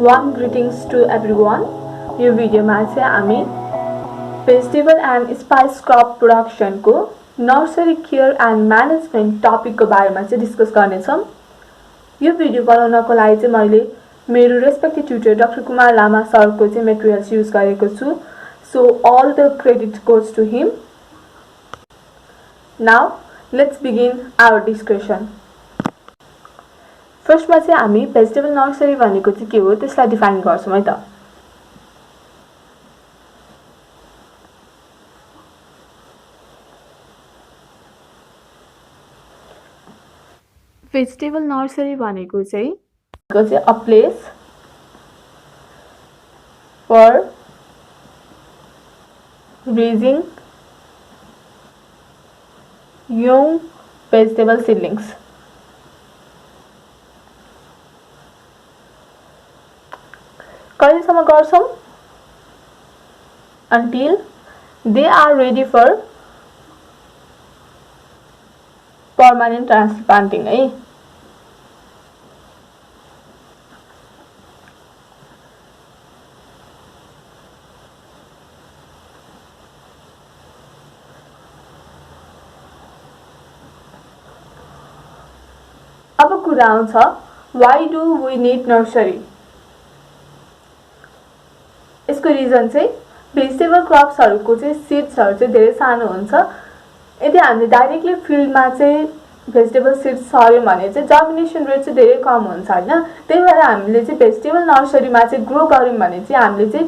Warm greetings to everyone. यो भिडियोमा चाहिँ हामी भेजिटेबल एन्ड स्पाइस क्रप प्रोडक्सनको नर्सरी केयर एन्ड म्यानेजमेन्ट टपिकको बारेमा चाहिँ डिस्कस गर्नेछौँ। यो भिडियो बनाउनको लागि चाहिँ मैले मेरो रेस्पेक्टेड ट्युटर डाक्टर कुमार लामा सरको चाहिँ मेटेरियल्स युज गरेको छु। So all the credit goes to him. Now let's begin our discussion. फर्स्टमा चाहिँ हामी भेजिटेबल नर्सरी भनेको चाहिँ के हो त्यसलाई डिफाइन गर्छौँ है त। भेजिटेबल नर्सरी भनेको चाहिँ a place for raising young vegetable seedlings. कहिलेसम्म गर्छौँ? Until they are ready for permanent transplanting है। अब कुरा आउँछ why do we need nursery? यसको रिजन चाहिँ भेजिटेबल क्रप्सहरुको चाहिँ सीड्सहरु चाहिँ धेरै सानो हुन्छ। यदि हामीले डाइरेक्टली फिल्डमा चाहिँ भेजिटेबल सीड्स छर्यौं भने चाहिँ जर्मिनेसन रेट चाहिँ धेरै कम हुन्छ हैन। त्यही भएर हामीले चाहिँ भेजिटेबल नर्सरीमा चाहिँ ग्रो गर्यौं भने चाहिँ हामीले चाहिँ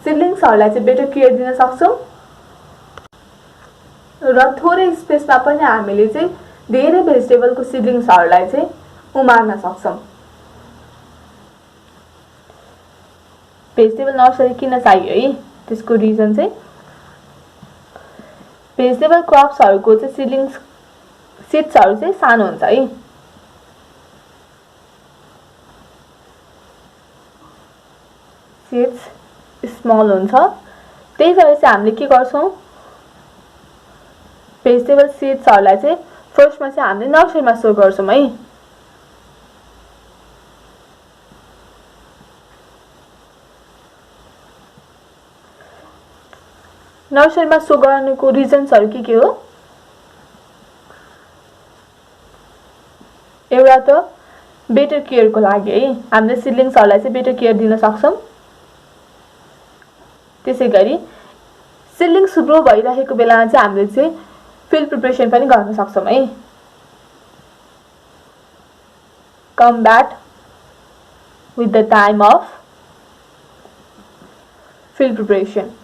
सिडलिङ्सहरुलाई चाहिँ बेटर केयर दिन सक्छौं र थोरै स्पेसमा पनि हामीले चाहिँ धेरै भेजिटेबलको सिडलिङ्सहरुलाई चाहिँ उमार्न सक्छौं। भेजिटेबल नर्सरी किन चाहियो है? त्यसको रिजन चाहिँ भेजिटेबल क्रप्सहरुको चाहिँ सीड्सहरु चाहिँ सानो हुन्छ है। सीड्स स्मल हुन्छ। त्यही भएर चाहिँ हामीले के गर्छौं? भेजिटेबल सीड्सहरुलाई चाहिँ फर्स्टमा चाहिँ हामीले नर्सरीमा स्टोर गर्छौं है। नर्सरीमा स्टोर गर्नुको रिजन्सहरु के हो? एउटा त बेटर केयरको लागि है। हामीले सिडलिङ्सहरुलाई चाहिँ बेटर केयर दिन सक्छौं। त्यसैगरी सिडलिङ्स ग्रो भइरहेको बेलामा चाहिँ हामीले चाहिँ फिल्ड प्रिपरेसन पनि गर्न सक्छौं है। Combat with the time of field preparation.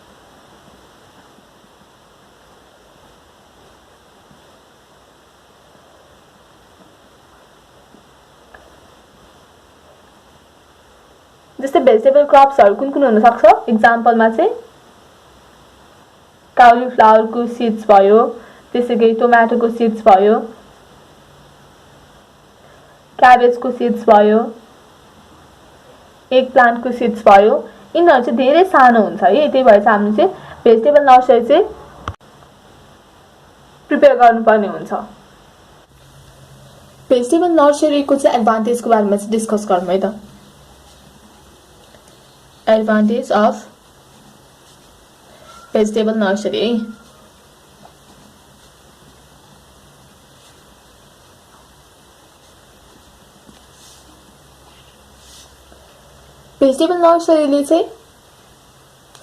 जस्तै भेजिटेबल क्रप्सहरु कुन हुन सक्छ? एक्जाम्पलमा चाहिँ काउलीफ्लावरको सीड्स भयो, त्यसैगरी टोमेटोको सीड्स भयो, क्याबेजको सीड्स भयो, एग प्लान्टको सीड्स भयो। यिनीहरु चाहिँ धेरै सानो हुन्छ है। त्यही भएर चाहिँ हामीले चाहिँ भेजिटेबल नर्सरी चाहिँ प्रिपेयर गर्नुपर्ने हुन्छ। भेजिटेबल नर्सरीको चाहिँ एडभान्टेजको बारेमा चाहिँ डिस्कस गरौँ है त। एडभान्टेज अफ भेजिटेबल नर्सरी है। भेजिटेबल नर्सरीले चाहिँ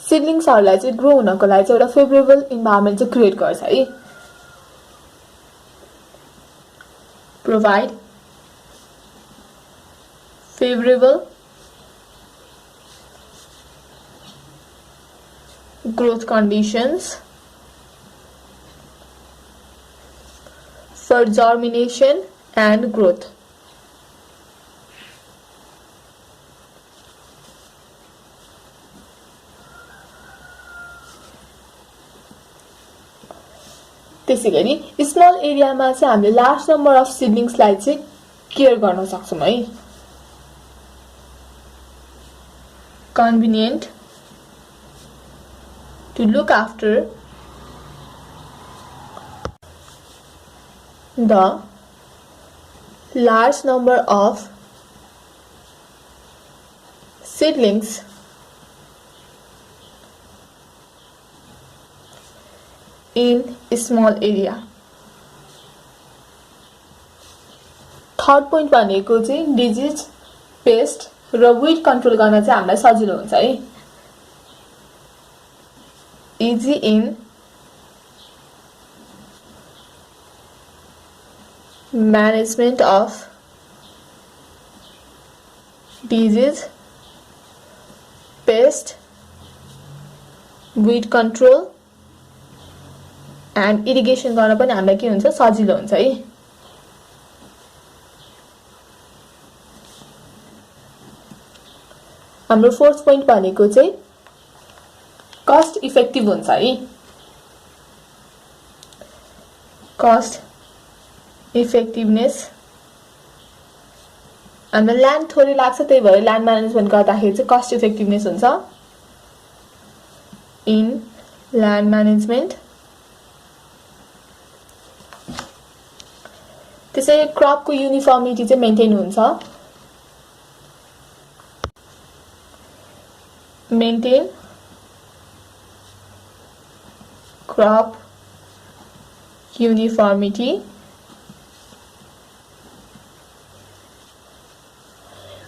सिडलिङ्सहरुलाई चाहिँ ग्रो हुनको लागि चाहिँ एउटा फेभरेबल इन्भाइरोमेन्ट चाहिँ क्रिएट गर्छ है। Provide favourable growth conditions for germination and growth. त्यसैगरी स्मल एरियामा चाहिँ हामीले लार्ज नम्बर अफ सिडलिङ्सलाई चाहिँ केयर गर्न सक्छौं है। Convenient to look after the large number of seedlings in small area. Third point भनेको चाहिँ डिजिज, पेस्ट र विड कन्ट्रोल गर्न चाहिँ हामीलाई सजिलो हुन्छ है. Easy in management of disease, pest, weed control and irrigation गर्न पनि हामीलाई के हुन्छ सजिलो हुन्छ है. हाम्रो फोर्थ पोइन्ट भनेको चाहिँ कस्ट इफेक्टिभ हुन्छ है. Cost effectiveness. हामीलाई ल्यान्ड थोरै लाग्छ, त्यही भएर ल्यान्ड म्यानेजमेन्ट गर्दाखेरि चाहिँ कस्ट इफेक्टिभनेस हुन्छ इन ल्यान्ड म्यानेजमेन्ट. त्यसै क्रपको युनिफर्मिटी चाहिँ मेन्टेन हुन्छ. Maintain crop uniformity.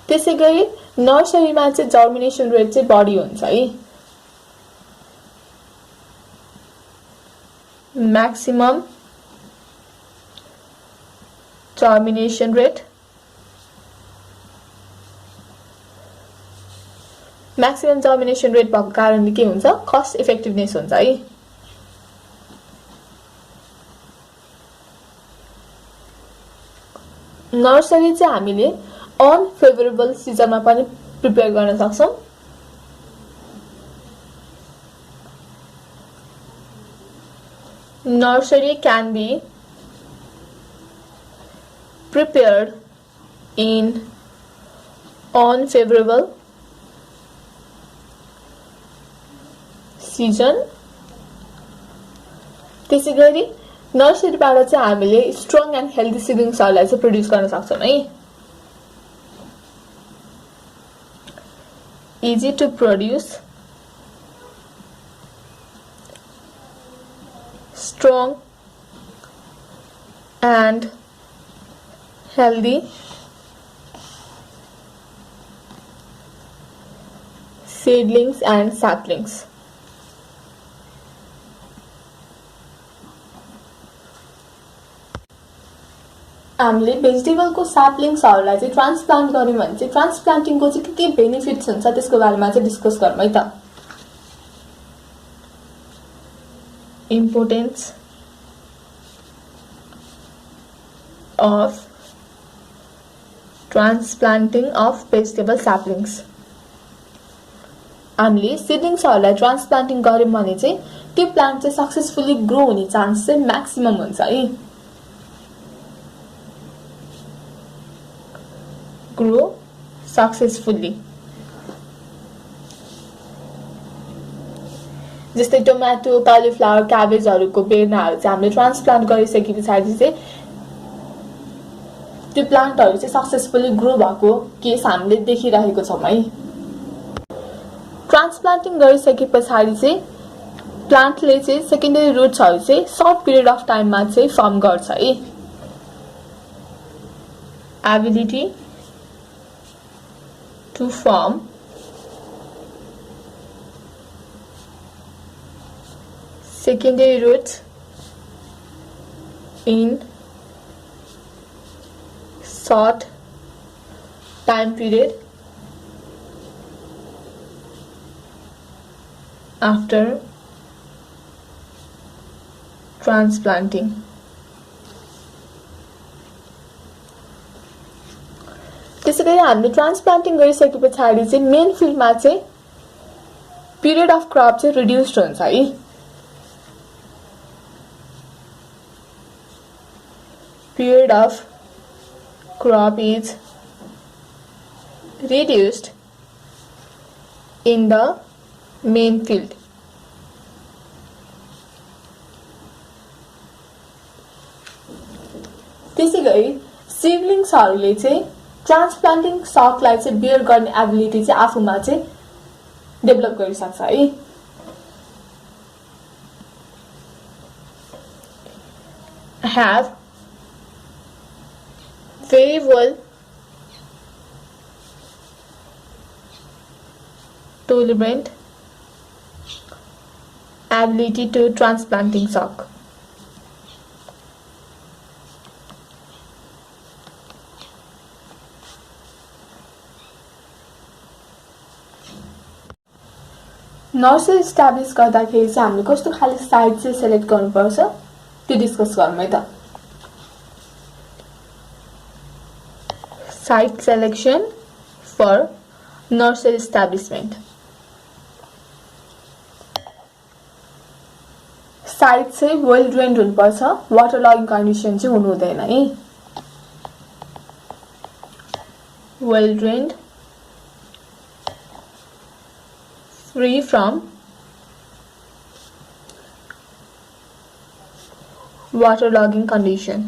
त्यसै गरी नर्सरीमा चाहिँ जर्मिनेसन रेट चाहिँ बढी हुन्छ है. Maximum germination rate. Maximum germination rate भएको कारणले के हुन्छ कस्ट इफेक्टिभनेस हुन्छ है. नर्सरी चाहिँ हामीले अनफेभरेबल सिजनमा पनि प्रिपेयर गर्न सक्छौं. Nursery can be prepared in unfavorable season. त्यसै गरी नर्सरीबाट चाहिँ हामीले स्ट्रङ एन्ड हेल्दी सिडलिङ्सहरुलाई चाहिँ प्रोड्युस गर्न सक्छौं है. Easy to produce, strong and healthy seedlings and saplings. हामीले भेजिटेबलको सैप्लिङ्सहरुलाई चाहिँ ट्रान्सप्लान्ट गर्यौं भने चाहिँ ट्रान्सप्लान्टिङको चाहिँ के बेनिफिट्स हुन्छ त्यसको बारेमा चाहिँ डिस्कस गरौँ है त. Importance of transplanting of vegetable saplings. हामीले सिडलिङ्सहरुलाई ट्रान्सप्लान्टिङ गर्यौं भने चाहिँ त्यो प्लान्ट चाहिँ सक्सेसफुली ग्रो हुने चान्स चाहिँ म्याक्सिमम हुन्छ है. grow successfully. जस्तै टोमेटो, कलिफ्लावर, क्याबेजहरुको बेर्नाहरु चाहिँ हामीले ट्रान्सप्लान्ट गरिसकेपछि चाहिँ त्यो प्लान्टहरु चाहिँ सक्सेसफुली ग्रो भएको केस हामीले देखिरहेको छौं है. ट्रान्सप्लान्टिङ गरिसकेपछि चाहिँ प्लान्टले चाहिँ सेकेन्डरी रुट्सहरु चाहिँ सर्ट पिरियड अफ टाइममा चाहिँ फर्म गर्छ है. Ability to form secondary roots in short time period after transplanting. त्यसैगरी हामीले ट्रान्सप्लान्टिङ गरिसकेपछि चाहिँ मेन फिल्डमा चाहिँ पिरियड अफ क्रप चाहिँ रिड्युस्ड हुन्छ है. Period of crop is reduced in the main field. त्यसैगरी सिडलिङ्सहरुले चाहिँ ट्रान्सप्लान्टिङ सकलाई चाहिँ बियर गर्ने एबिलिटी चाहिँ आफूमा चाहिँ डेभलप गरिसक्छ है। have very well tolerant ability to transplanting shock. Nursery establish गर्दाखेरि चाहिँ हामीले कस्तो खाले साइट चाहिँ सेलेक्ट गर्नुपर्छ त्यो डिस्कस गरौँ है त। Site selection for nursery establishment. Site चाहिँ वेल ड्रेन्ड हुनुपर्छ, वाटर लगिङ कन्डिसन चाहिँ हुनु हुँदैन है। Well drained, free from waterlogging condition.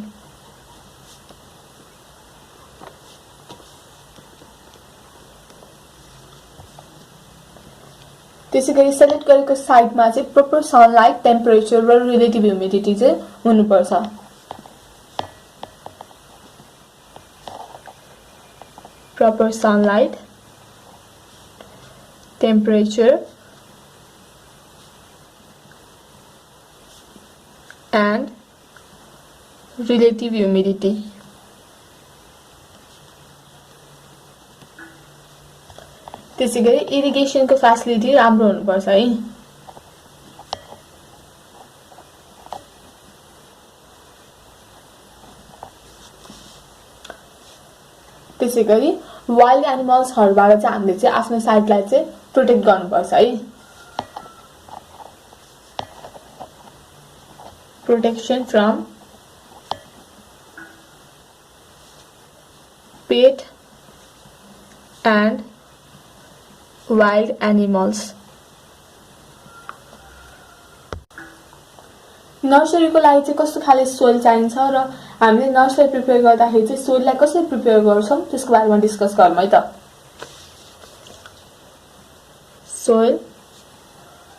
त्यसैगरी सेलेक्ट गरेको साइटमा चाहिँ प्रपर सनलाइट, टेम्परेचर र रिलेटिभ ह्युमिडिटी चाहिँ हुनुपर्छ। Proper sunlight, temperature and relative humidity. त्यसैगरी इरिगेसनको फ्यासिलिटी राम्रो हुनुपर्छ है। त्यसैगरी वाइल्ड एनिमल्सहरुबाट चाहिँ हामीले चाहिँ आफ्नो साइटलाई चाहिँ प्रोटेक्ट गर्नुपर्छ है। प्रोटेक्सन फ्रम पेट एन्ड वाइल्ड एनिमल्स। नर्सरीको लागि चाहिँ कस्तो खाले सोइल चाहिन्छ र हामीले नर्सरी प्रिपेयर गर्दाखेरि चाहिँ सोइललाई कसरी प्रिपेयर गर्छौं त्यसको बारेमा डिस्कस गरौँ है त। Soil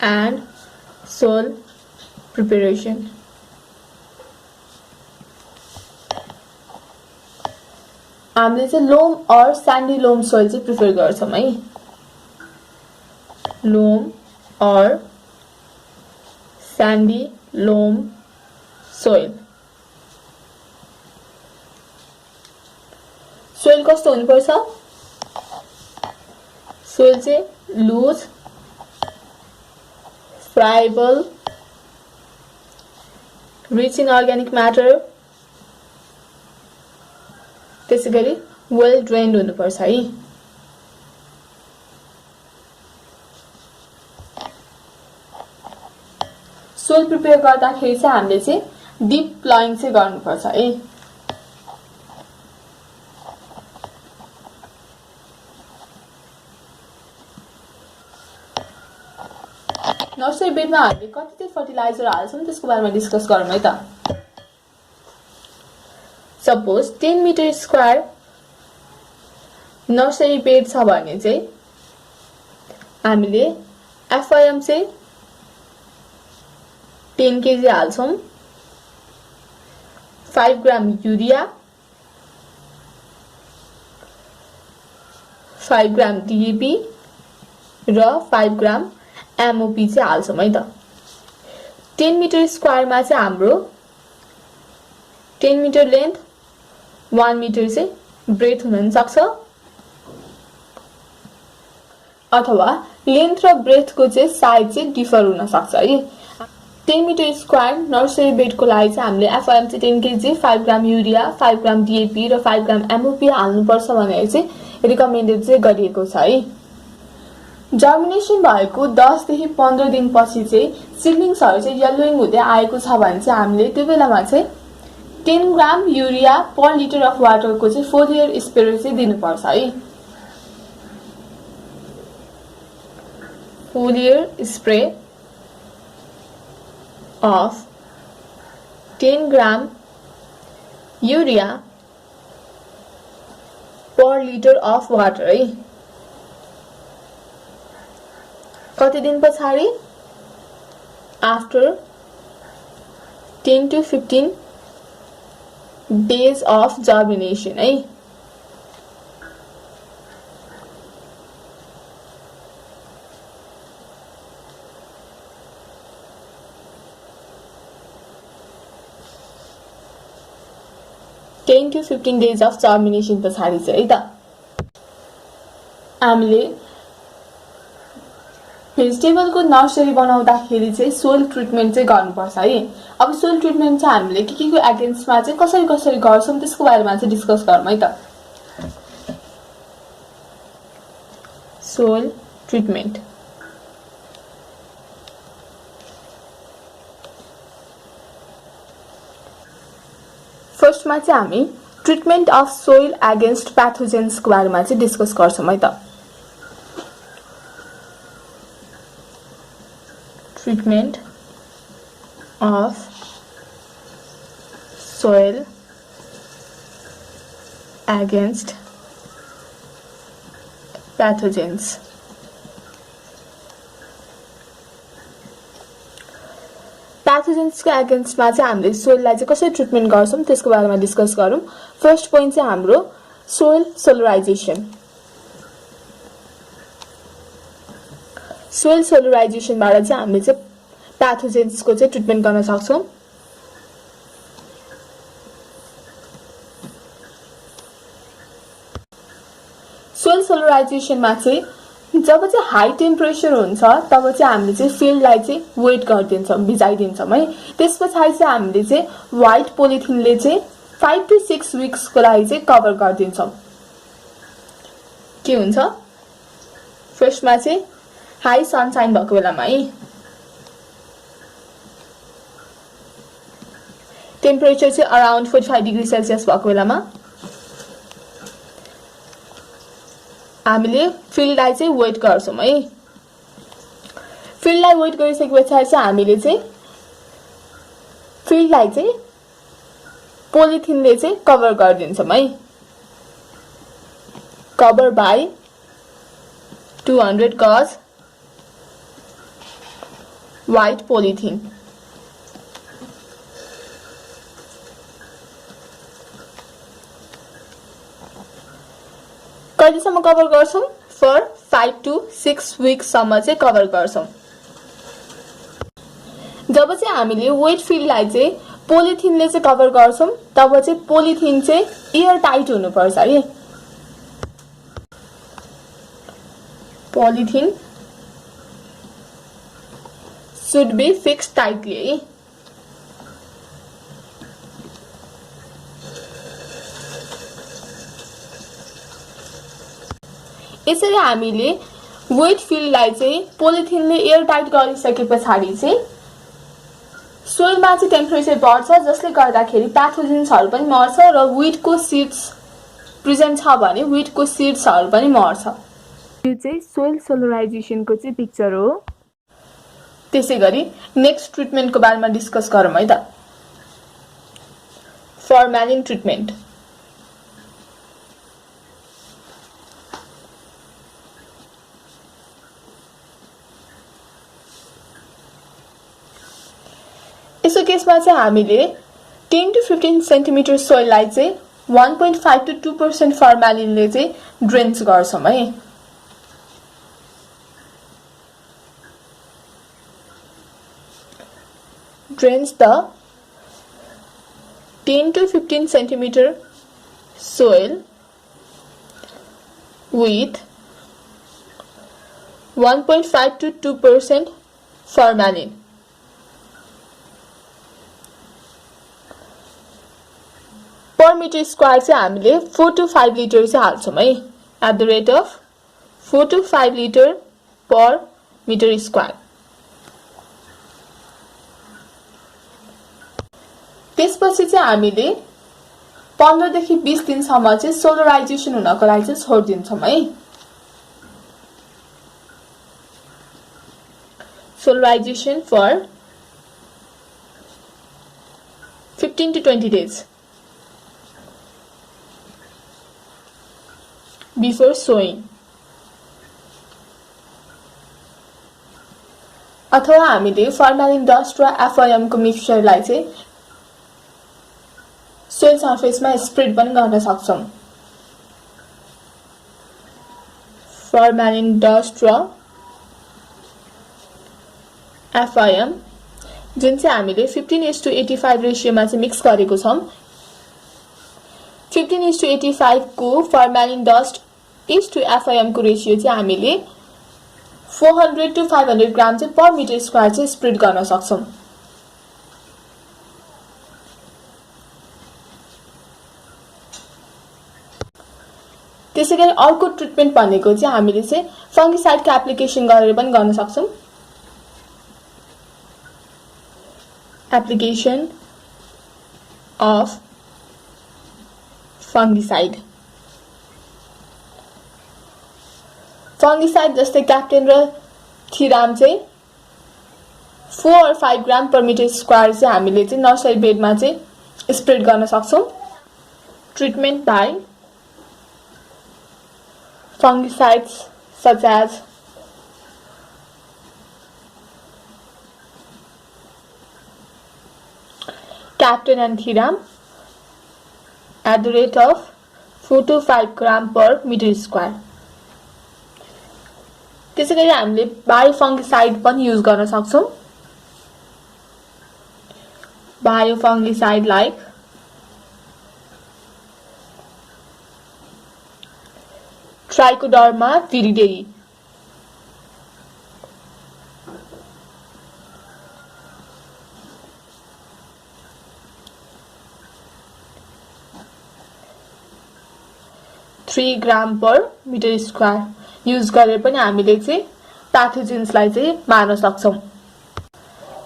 and soil preparation. हामीले चाहिँ लोम और स्यान्डी लोम सोइल चाहिँ प्रिफर गर्छौं है। लोम और स्यान्डी लोम सोइल। सोइल कस्तो हुनुपर्छ? सोइल चाहिँ loose, friable, rich in organic matter, त्यसैगरी वेल ड्रेन्ड हुनुपर्छ है। सोइल प्रिपेयर गर्दाखेरि चाहिँ हामीले चाहिँ डीप प्लॉइङ चाहिँ गर्नुपर्छ है। नर्सरी बेडमा हामीले कति चाहिँ फर्टिलाइजर हाल्छौं त्यसको बारेमा डिस्कस गरौँ है त। Suppose 10 metre square nursery bed छ भने चाहिँ हामीले एफआइएम चाहिँ 10 केजी हाल्छौं, 5 ग्राम युरिया, 5 ग्राम डीएपी र 5 ग्राम एमओपी चाहिँ हाल्छौं है त। 10 मिटर स्क्वायरमा चाहिँ हाम्रो 10 मिटर लेन्थ, 1 मिटर चाहिँ ब्रेथ हुन सक्छ, अथवा लेन्थ र ब्रेथको चाहिँ साइज चाहिँ डिफर हुन सक्छ है। 10 मिटर स्क्वायर नर्सरी बेडको लागि चाहिँ हामीले एफआइएम चाहिँ 10 KG, 5 gram urea, 5 gram DAP र 5 ग्राम एमओपी हाल्नुपर्छ भनेर चाहिँ रिकमेन्डेड चाहिँ गरिएको छ है। जर्मिनेसन भएको 10 देखि 15 दिनपछि चाहिँ सिडलिङ्सहरु चाहिँ येलोइङ हुँदै आएको छ भने चाहिँ हामीले त्यो बेलामा चाहिँ 10 ग्राम युरिया पर लिटर अफ वाटरको चाहिँ फोलियर स्प्रे चाहिँ दिनुपर्छ है। Foliar spray of 10 gram urea per litre of water है। कति दिन पछाडि after 10 to 15 days of germination है। Ten to 15 days of germination पछाडि चाहिँ है त हामीले भेजिटेबलको नर्सरी बनाउँदाखेरि चाहिँ सोइल ट्रिटमेन्ट चाहिँ गर्नुपर्छ है। अब सोइल ट्रिटमेन्ट चाहिँ हामीले के को एगेन्स्टमा चाहिँ कसरी गर्छौं त्यसको बारेमा चाहिँ डिस्कस गरौँ है त। सोइल ट्रिटमेन्ट फर्स्टमा चाहिँ हामी ट्रिटमेन्ट अफ सोइल एगेन्स्ट प्याथोजेन्सको बारेमा चाहिँ डिस्कस गर्छौं है त। Treatment of soil against pathogens. प्याथोजेन्सको एगेन्स्टमा चाहिँ हामीले सोइललाई चाहिँ कसरी ट्रिटमेन्ट गर्छौं त्यसको बारेमा डिस्कस गरौँ। फर्स्ट पोइन्ट चाहिँ हाम्रो सोइल सोलराइजेसन। सोइल सोलराइजेसनबाट चाहिँ हामीले चाहिँ प्याथोजेन्सको चाहिँ ट्रिटमेन्ट गर्न सक्छौं। सोइल सोलराइजेसनमा चाहिँ जब चाहिँ हाई टेम्परेचर हुन्छ तब चाहिँ हामीले चाहिँ फिल्डलाई चाहिँ वेट गरिदिन्छौं, भिजाइदिन्छौं है। त्यसपछि चाहिँ हामीले चाहिँ व्हाइट पोलिथिनले चाहिँ 5 to 6 weeks को लागि चाहिँ कभर गरिदिन्छौं। के हुन्छ फर्स्टमा चाहिँ हाई सनसाइन भएको बेलामा है, टेम्परेचर चाहिँ अराउन्ड 45 डिग्री सेल्सियस भएको बेलामा हामीले फिल्डलाई चाहिँ वेट गर्छौं है। फिल्डलाई वेट गरिसकेपछि चाहिँ हामीले चाहिँ फिल्डलाई चाहिँ पोलिथिनले चाहिँ कभर गरिदिन्छौं है। Cover by 200 gauge white polythene. कहिलेसम्म कभर गर्छौं? फर 5 to 6 weeks सम्म चाहिँ कभर गर्छौं। जब चाहिँ हामीले वेट फिल्डलाई चाहिँ पोलिथिनले चाहिँ कभर गर्छौं तब चाहिँ पोलिथिन चाहिँ एयर टाइट हुनुपर्छ है। Polythene should be fixed tightly है। यसरी हामीले वेट फिल्डलाई चाहिँ पोलिथिनले एयर टाइट गरिसकेपछि चाहिँ सोइलमा चाहिँ टेम्परेचर बढ्छ जसले गर्दाखेरि प्याथोजेन्सहरु पनि मर्छ र वीटको सीड्स प्रेजेन्ट छ भने वीटको सीड्सहरु पनि मर्छ। यो चाहिँ सोइल सोलराइजेसनको चाहिँ पिक्चर हो। त्यसैगरी नेक्स्ट ट्रिटमेन्टको बारेमा डिस्कस गरौँ है त। फर्मालिन ट्रिटमेन्ट। यसो केसमा चाहिँ हामीले 10 to 15 सेन्टिमिटर सोइललाई चाहिँ 1.5 to 2% फर्मालिनले चाहिँ ड्रेन्च गर्छौं है। Drains the 10 to 15 centimeter soil with 1.5 to 2% formalin. Per meter square चाहिँ हामीले 4 to 5 liter चाहिँ हाल्छौं है। At the rate of 4 to 5 liter per meter square. त्यसपछि चाहिँ हामीले 15 देखि 20 दिनसम्म चाहिँ सोलराइजेसन हुनको लागि चाहिँ छोड्दिन्छौं है। Solarisation for 15 to 20 days। Before sowing. अथवा हामीले फर्मालिन डस्ट र एफआइएम को मिक्सचरलाई चाहिँ सोइल सर्फेसमा स्प्रेड पनि गर्न सक्छौं। फर्मालिन डस्ट र एफआइएम जुन चाहिँ हामीले 15:85 रेशियोमा चाहिँ मिक्स गरेको छौं। 15:85 को फर्मालिन डस्ट इस टु एफआइएम को रेशियो चाहिँ हामीले 400 to 500 ग्राम चाहिँ पर मिटर स्क्वायर चाहिँ स्प्रेड गर्न सक्छौं। त्यसैगरी अर्को ट्रिटमेन्ट भनेको चाहिँ हामीले चाहिँ फंगिसाइडको एप्लिकेसन गरेर पनि गर्न सक्छौं। Application of fungicide. फंगिसाइड जस्तै क्याप्टेन र थिराम चाहिँ 4 or 5 gram per metre square चाहिँ हामीले चाहिँ नर्सरी बेडमा चाहिँ स्प्रेड गर्न सक्छौं। Treatment by fungicides such as Captain and Thiram at the rate of 4 to 5 gram per meter square. त्यसैगरी हामीले बायोफंगिसाइड पनि युज गर्न सक्छौं। Biofungicide like trichoderma viride, three gram per metre square use गरेर पनि हामीले चाहिँ प्याथोजेन्सलाई चाहिँ मार्न सक्छौं।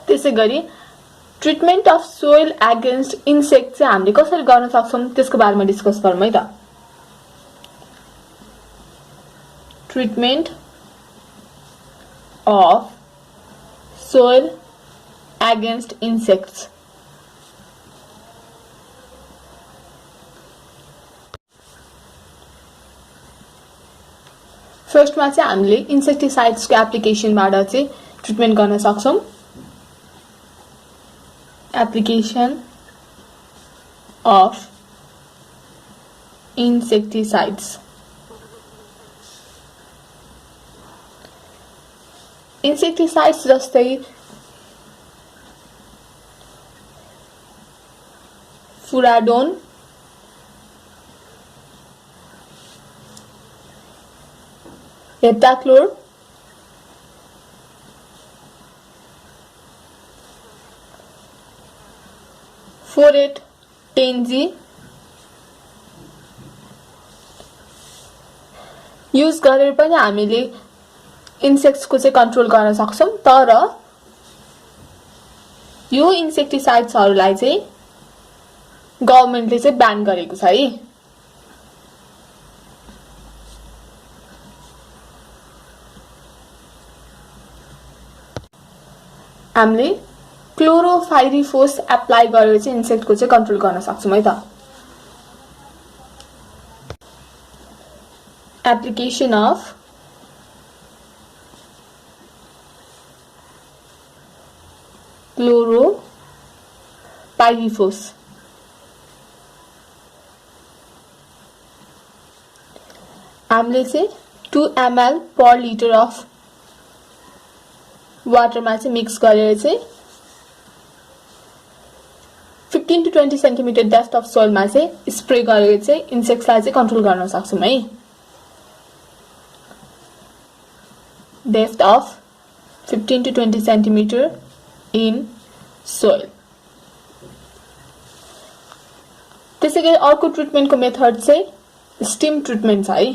त्यसैगरी treatment of soil against insect चाहिँ हामीले कसरी गर्न सक्छौं त्यसको बारेमा डिस्कस गरौँ है त। Treatment of soil against insects. फर्स्टमा चाहिँ हामीले इन्सेक्टिसाइड्सको एप्लिकेसनबाट चाहिँ ट्रिटमेन्ट गर्न सक्छौं। Application of insecticides. इन्सेक्टिसाइड्स जस्तै फुराडोन, हेप्टाक्लोर, फोरेट, टेन्जी युज गरेर पनि हामीले इन्सेक्ट्स को चाहिँ कन्ट्रोल गर्न सक्छौं। तर यो इन्सेक्टिसाइड्सहरुलाई चाहिँ गभर्नमेन्टले चाहिँ ब्यान गरेको छ है। हामीले क्लोरोफाइरिफोस एप्लाई गरेर चाहिँ इन्सेक्ट को चाहिँ कन्ट्रोल गर्न सक्छौं है त। Application of chlorpyrifos. हामीले चाहिँ 2 ml पर लिटर अफ वाटरमा चाहिँ मिक्स गरेर चाहिँ 15 to 20 सेन्टिमिटर डेप्थ अफ सोइलमा चाहिँ स्प्रे गरेर चाहिँ इन्सेक्ट्सलाई चाहिँ कन्ट्रोल गर्न सक्छौं है। Depth of 15 to 20 centimetre in soil. त्यसैगरी अर्को ट्रिटमेन्टको मेथड चाहिँ स्टिम ट्रिटमेन्ट छ है।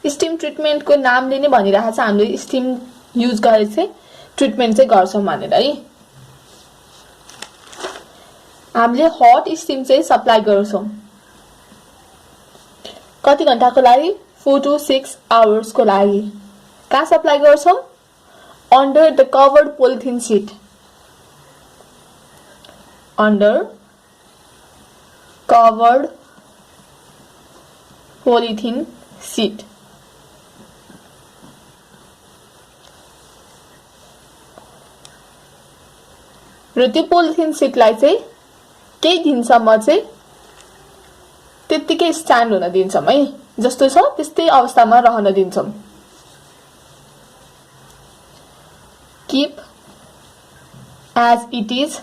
स्टिम ट्रिटमेन्टको नामले नै भनिरहेको छ हामीले स्टिम युज गरेर चाहिँ ट्रिटमेन्ट चाहिँ गर्छौं भनेर है। हामीले हट स्टिम चाहिँ सप्लाई गर्छौं। कति घण्टाको लागि? 4 to 6 hours को लागि। कहाँ सप्लाई गर्छौं? Under the covered polythene sheet. Under covered polythene sheet. र त्यो पोलिथिन सिटलाई चाहिँ केही दिनसम्म चाहिँ त्यतिकै स्ट्यान्ड हुन दिन्छौं है, जस्तो छ त्यस्तै अवस्थामा रहन दिन्छौं। Keep as it is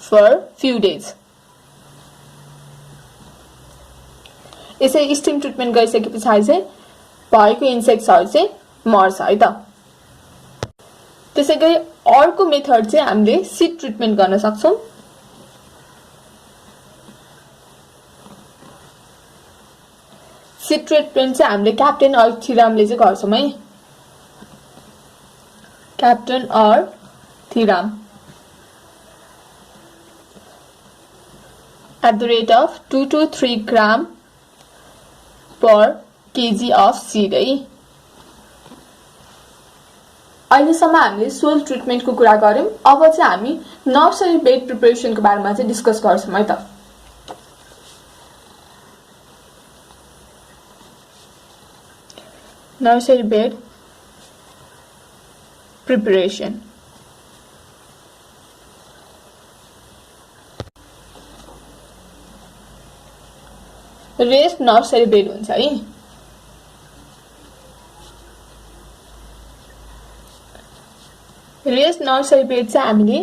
for few days. यसै स्टिम ट्रिटमेन्ट गरिसकेपछि चाहिँ भएको इन्सेक्ट्सहरु चाहिँ मर्छ है त। त्यसैगरी अर्को मेथड चाहिँ हामीले सीड ट्रिटमेन्ट गर्न सक्छौं। सीड ट्रिटमेन्ट चाहिँ हामीले क्याप्टेन अर्थीरामले चाहिँ गर्छौं है। क्याप्टेन अर्थीराम at the rate of 2 to 3 gram per kg of seed है। अहिलेसम्म हामीले सोइल ट्रिटमेन्टको कुरा गर्यौं। अब चाहिँ हामी नर्सरी बेड प्रिपरेसनको बारेमा चाहिँ डिस्कस गर्छौं है त। Nursery bed preparation. Raised nursery bed हुन्छ है। रेस्ड नर्सरी बेड चाहिँ हामीले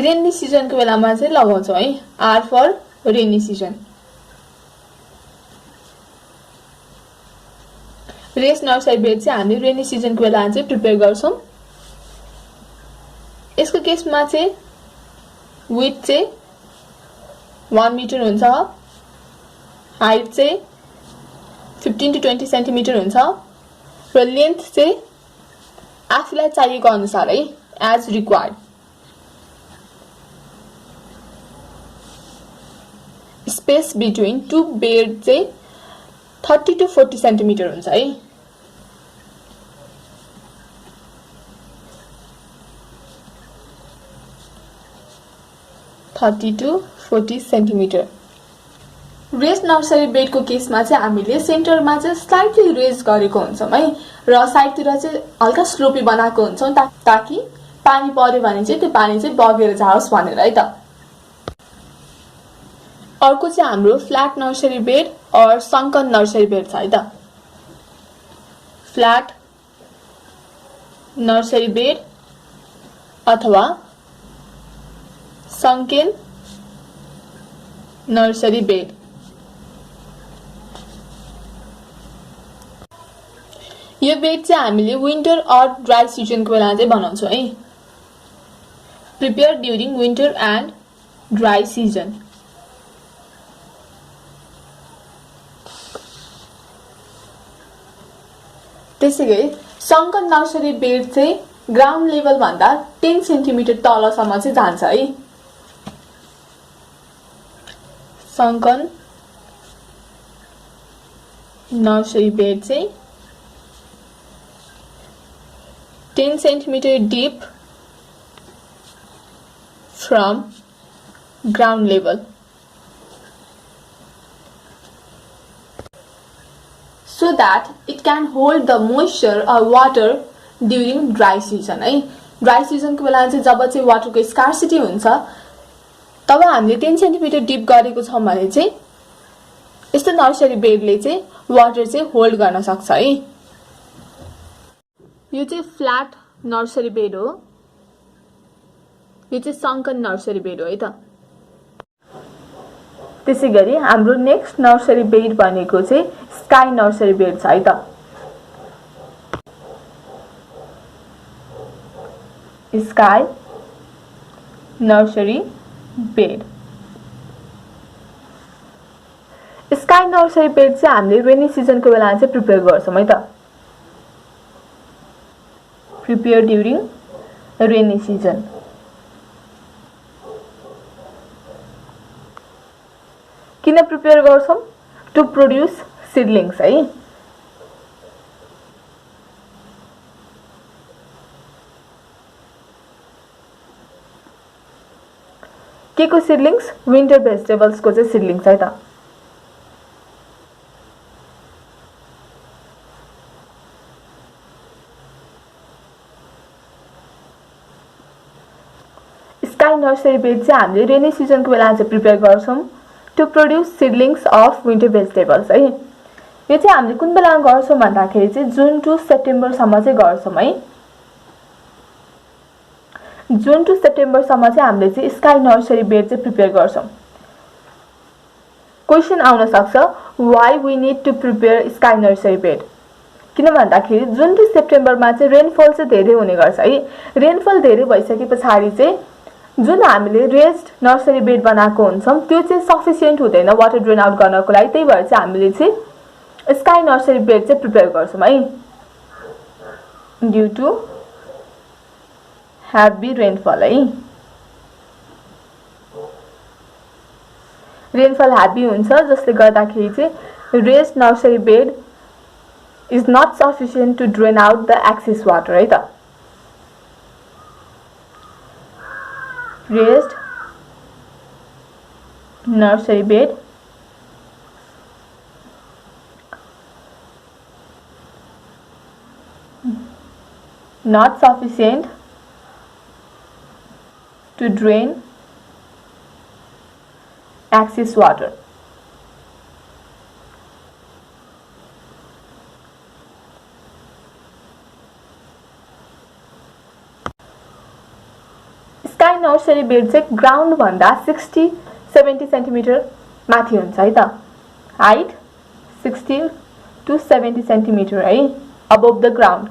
रेनी सिजनको बेलामा चाहिँ लगाउँछौं है। Are for rainy season. Raised nursery bed चाहिँ हामीले रेनी सिजनको बेलामा चाहिँ प्रिपेयर गर्छौं। यसको केसमा चाहिँ विड्थ चाहिँ 1 मिटर हुन्छ, हाइट चाहिँ 15 to 20 सेन्टिमिटर हुन्छ र लेन्थ चाहिँ आफूलाई चाहिएको अनुसार है, as required. Space between two bed चाहिँ 30 to 40 सेन्टिमिटर हुन्छ है। सेन्टिमिटर। रेस्ड नर्सरी बेडको केसमा चाहिँ हामीले सेन्टरमा चाहिँ स्लाइटली रेज गरेको हुन्छौं है र साइडतिर चाहिँ हल्का स्लोपी बनाएको हुन्छौं ताकि पानी पर्यो भने चाहिँ त्यो पानी चाहिँ बगेर जाओस् भनेर है त। अर्को चाहिँ हाम्रो फ्ल्याट नर्सरी बेड और सङ्कन नर्सरी बेड छ है त। फ्ल्याट नर्सरी बेड अथवा सङ्केन नर्सरी बेड। यो बेड चाहिँ हामीले विन्टर और ड्राई सिजनको बेला चाहिँ बनाउँछौं है। Prepare during winter and dry season. त्यसैगरी सङ्कन नर्सरी बेड चाहिँ ग्राउन्ड लेभल भन्दा 10 सेन्टिमिटर तलसम्म चाहिँ जान्छ है। सङ्कन नर्सरी बेड चाहिँ 10 centimetre deep from ground level. So that it can hold the moisture or water during dry season है। ड्राई सिजनको बेला चाहिँ जब चाहिँ वाटरको स्कार्सिटी हुन्छ तब हामीले 10 सेन्टिमिटर डिप गरेको छौं भने चाहिँ यस्तो नर्सरी बेडले चाहिँ वाटर चाहिँ होल्ड गर्न सक्छ है। यो चाहिँ फ्ल्याट नर्सरी बेड हो। यो चाहिँ सङ्कन नर्सरी बेड हो है त। त्यसैगरी हाम्रो नेक्स्ट नर्सरी बेड भनेको चाहिँ स्काई नर्सरी बेड छ है त। Sky nursery bed. Sky nursery bed चाहिँ हामीले रेनी सिजनको बेला चाहिँ प्रिपेयर गर्छौं है त। Prepare during rainy season. किन प्रिपेयर गर्छौं? टु प्रोड्युस सिडलिङ्स है। के को सिडलिङ्स विन्टर भेजिटेबल्स को चाहिँ सिडलिङ्स है त स्काई नर्सरी बेड चाहिँ हामीले रेनी सिजनको बेला चाहिँ प्रिपेयर गर्छौं to produce seedlings of winter vegetables है यो चाहिँ हामीले कुन बेला गर्छौं भन्दाखेरि चाहिँ जुन टु सेप्टेम्बर सम्म चाहिँ गर्छौं है जुन टु सेप्टेम्बर सम्म चाहिँ हामीले चाहिँ स्काई नर्सरी बेड चाहिँ प्रिपेयर गर्छौं क्वेशन आउन सक्छ why we need to prepare sky nursery bed किन भन्दाखेरि जुन टु सेप्टेम्बरमा चाहिँ रेनफल चाहिँ धेरै हुने गर्छ है रेनफल धेरै भइसकेपछि चाहिँ जुन हामीले रेस्ड नर्सरी बेड बनाएको हुन्छौं त्यो चाहिँ सफिसिएन्ट हुँदैन वाटर ड्रेन आउट गर्नको लागि त्यही भएर चाहिँ हामीले चाहिँ स्काई नर्सरी बेड चाहिँ प्रिपेयर गर्छौं है ड्यू टु हेभी रेनफल है रेनफल हेभी हुन्छ जसले गर्दाखेरि चाहिँ raised nursery bed is not sufficient to drain out the excess water है त raised nursery bed not sufficient to drain excess water. Sky nursery bed चाहिँ ग्राउन्ड भन्दा 60-70 centimetre माथि हुन्छ है त हाइट 60 to 70 सेन्टिमिटर है अबोभ द ग्राउन्ड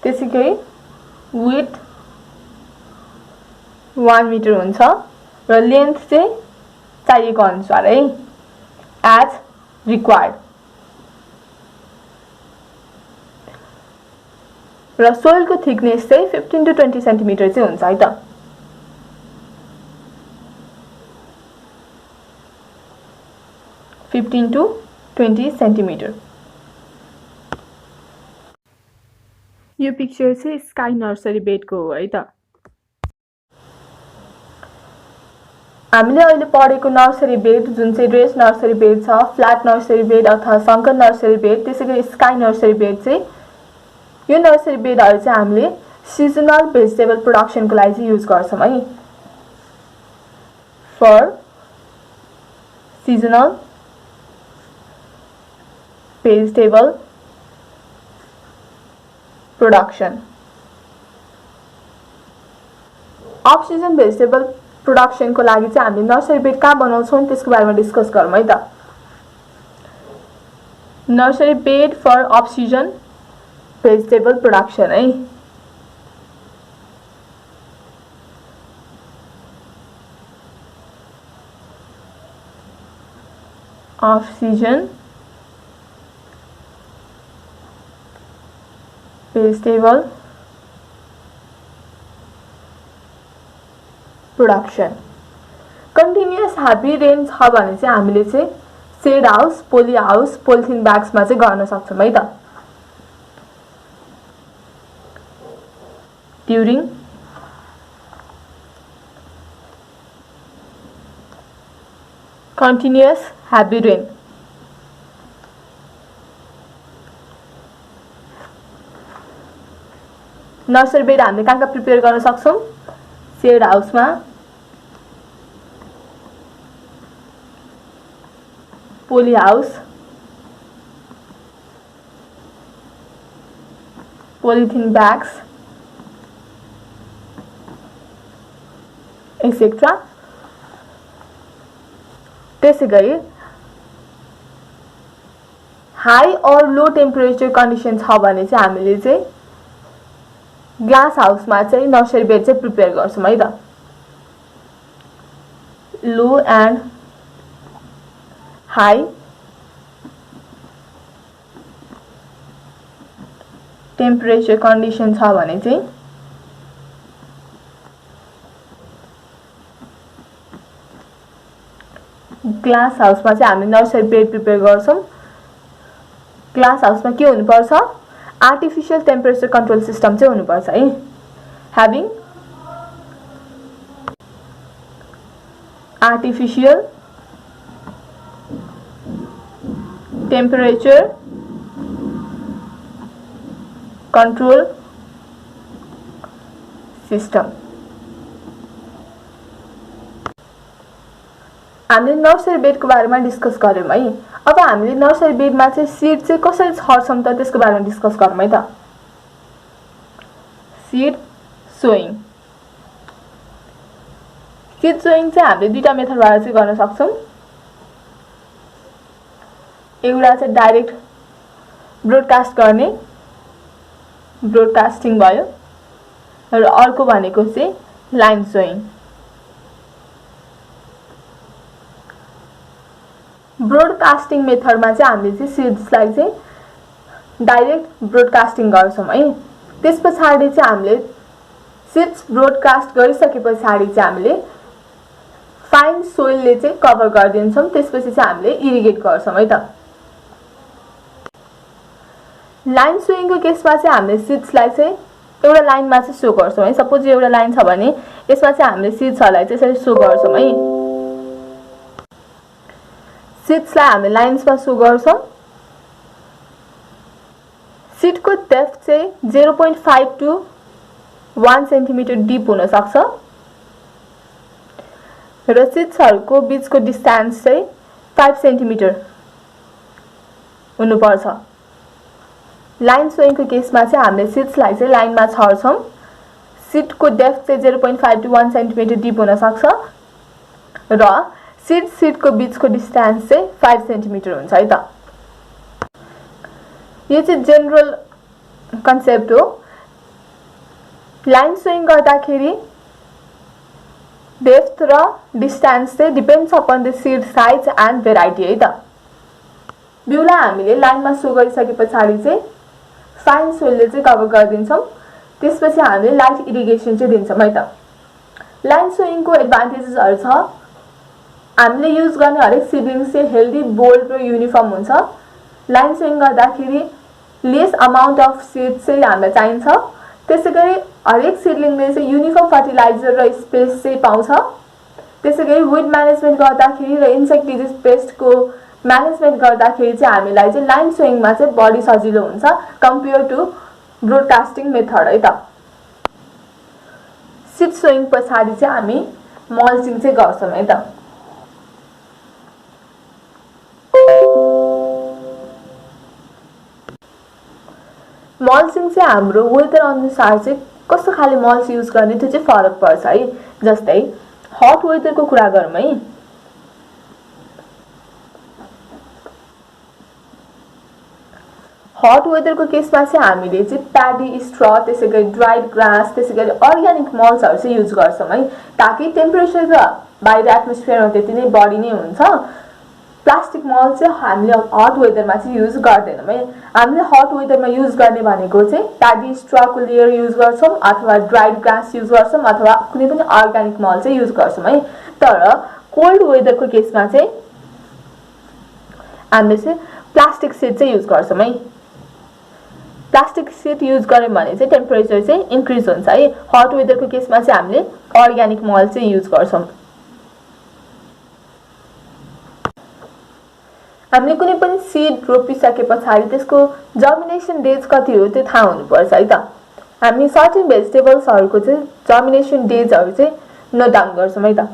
त्यसैगरी विड्थ 1 मिटर हुन्छ र लेन्थ चाहिँ चाहिएको अनुसार है एज रिक्वायर्ड र सोइलको थिकनेस चाहिँ 15 to 20 सेन्टिमिटर चाहिँ हुन्छ है त 15 to 20 सेन्टिमिटर यो पिक्चर चाहिँ स्काई नर्सरी बेडको हो है त हामीले अहिले पढेको नर्सरी बेड जुन चाहिँ रेस्ट नर्सरी बेड छ फ्ल्याट नर्सरी बेड अथवा सङ्कर नर्सरी बेड त्यसैगरी स्काई नर्सरी बेड चाहिँ यो नर्सरी बेडहरु चाहिँ हामीले सिजनल भेजिटेबल प्रोडक्सनको लागि चाहिँ युज गर्छौं है for seasonal vegetable production off season vegetable प्रोडक्सनको लागि चाहिँ हामीले नर्सरी बेड कहाँ बनाउँछौं त्यसको बारेमा डिस्कस गरौँ है त nursery bed for off season vegetable production है off season vegetable production continuous heavy rain छ भने चाहिँ हामीले चाहिँ shade house poly house polythene ब्याग्समा चाहिँ गर्न सक्छौं है त during continuous heavy rain nursery bed हामीले कहाँ प्रिपेयर गर्न सक्छौं सेड हाउसमा poly house polythene bags etcetera त्यसैगरी हाई और लो टेम्परेचर कन्डिसन छ भने चाहिँ हामीले चाहिँ ग्लास हाउसमा चाहिँ नर्सरी बेड चाहिँ प्रिपेयर गर्छौं है त low end high temperature condition छ भने चाहिँ ग्लास हाउसमा चाहिँ हामी नर्सरी बेड प्रिपेयर गर्छौं ग्लास हाउसमा के हुनुपर्छ आर्टिफिशियल टेम्परेचर कन्ट्रोल सिस्टम चाहिँ हुनुपर्छ है। Having artificial temperature control system. हामीले नर्सरी बेडको बारेमा डिस्कस गर्यौं है। अब हामीले नर्सरी बेडमा चाहिँ सीड चाहिँ कसरी छर्छौं त त्यसको बारेमा डिस्कस गरौँ है त। Seed showing. सीड सोइङ चाहिँ हामीले दुईटा मेथडबाट चाहिँ गर्न सक्छौं। एउटा चाहिँ डाइरेक्ट ब्रोडकास्ट गर्ने, ब्रोडकास्टिङ भयो, र अर्को भनेको चाहिँ लाइन सोइङ। ब्रोडकास्टिङ मेथडमा चाहिँ हामीले चाहिँ सीड्सलाई चाहिँ डाइरेक्ट ब्रोडकास्टिङ गर्छौं है। त्यसपछि चाहिँ हामीले सीड्स ब्रोडकास्ट गरिसकेपछि चाहिँ हामीले फाइन सोइलले चाहिँ कभर गरिदिन्छौं। त्यसपछि चाहिँ हामीले इरिगेट गर्छौं है त। लाइन सोइङको केसमा चाहिँ हामीले सीड्सलाई चाहिँ एउटा लाइनमा चाहिँ सो गर्छौं है। सपोज एउटा लाइन छ भने यसमा चाहिँ हामीले सीड्सहरुलाई चाहिँ यसरी सो गर्छौं है। सीड्सलाई हामीले लाइन्समा सो गर्छौं। सीडको डेप्थ चाहिँ 0.5 टु 1 सेन्टिमिटर डिप हुन सक्छ र सीड्सहरुको बीचको डिस्टेन्स चाहिँ 5 सेन्टिमिटर हुनुपर्छ। लाइन सोइङको केसमा चाहिँ हामीले सीड्सलाई चाहिँ लाइनमा छर्छौं। सीडको डेप्थ चाहिँ 0.5 टु 1 सेन्टिमिटर डिप हुन सक्छ र सीडको बीचको डिस्टेन्स चाहिँ 5 सेन्टिमिटर हुन्छ है त। यो चाहिँ जनरल कन्सेप्ट हो। लाइन सोइङ गर्दाखेरि डेप्थ र डिस्टेन्स चाहिँ depends upon the seed size and variety है त। बिउलाई हामीले लाइनमा सो गरिसकेपछि चाहिँ फाइन सोइलले चाहिँ कभर गरिदिन्छौं। त्यसपछि हामीले लाइट इरिगेसन चाहिँ दिन्छौं है त। लाइन सोइङको एडभान्टेजेसहरु छ। हामीले युज गर्ने हरेक सिडलिङ्स चाहिँ हेल्दी, बोल्ड र युनिफर्म हुन्छ। लाइन सोइङ गर्दाखेरि लेस अमाउन्ट अफ सीड चाहिँ हामीलाई चाहिन्छ। त्यसैगरी हरेक सिडलिङले चाहिँ युनिफर्म फर्टिलाइजर र स्पेस चाहिँ पाउँछ। त्यसैगरी विड म्यानेजमेन्ट गर्दाखेरि र इन्सेक्ट डिजिज पेस्टको म्यानेजमेन्ट गर्दाखेरि चाहिँ हामीलाई चाहिँ लाइन सोइङमा चाहिँ बढी सजिलो हुन्छ कम्पेयर टु ब्रोडकास्टिङ मेथड है त। सीड सोइङ पछाडि चाहिँ हामी मल्चिङ चाहिँ गर्छौं है त। मल्चिङ चाहिँ हाम्रो वेदर अनुसार चाहिँ कस्तो खाले मल्च युज गर्ने त्यो चाहिँ फरक पर्छ है। जस्तै हट वेदरको कुरा गरौँ है। हट वेदरको केसमा चाहिँ हामीले चाहिँ प्याडी स्ट्र, त्यसैगरी ड्राइड ग्रास, त्यसैगरी अर्ग्यानिक मल्चहरु चाहिँ युज गर्छौं है ताकि टेम्परेचर त बाहिर एटमोस्फियरमा त्यति नै बढी नै हुन्छ। प्लास्टिक मल्च चाहिँ हामीले हट वेदरमा चाहिँ युज गर्दैनौं है। हामीले हट वेदरमा युज गर्ने भनेको चाहिँ प्याडी स्ट्रको लेयर युज गर्छौं अथवा ड्राइड ग्रास युज गर्छौं अथवा कुनै पनि अर्ग्यानिक मल्च चाहिँ युज गर्छौं है। तर कोल्ड वेदरको केसमा चाहिँ हामीले चाहिँ प्लास्टिक शीट चाहिँ युज गर्छौं है। प्लास्टिक शीट युज गर्यौं भने चाहिँ टेम्परेचर चाहिँ इन्क्रिज हुन्छ है। हट वेदरको केसमा चाहिँ हामीले अर्ग्यानिक मल्च चाहिँ युज गर्छौं। हामीले कुनै पनि सीड रोपिसकेपछि त्यसको जर्मिनेसन डेज कति हो त्यो थाहा हुनुपर्छ है त। हामी सर्टेन भेजिटेबल्सहरुको चाहिँ जर्मिनेसन डेजहरु चाहिँ नोट डाउन गर्छौं है त।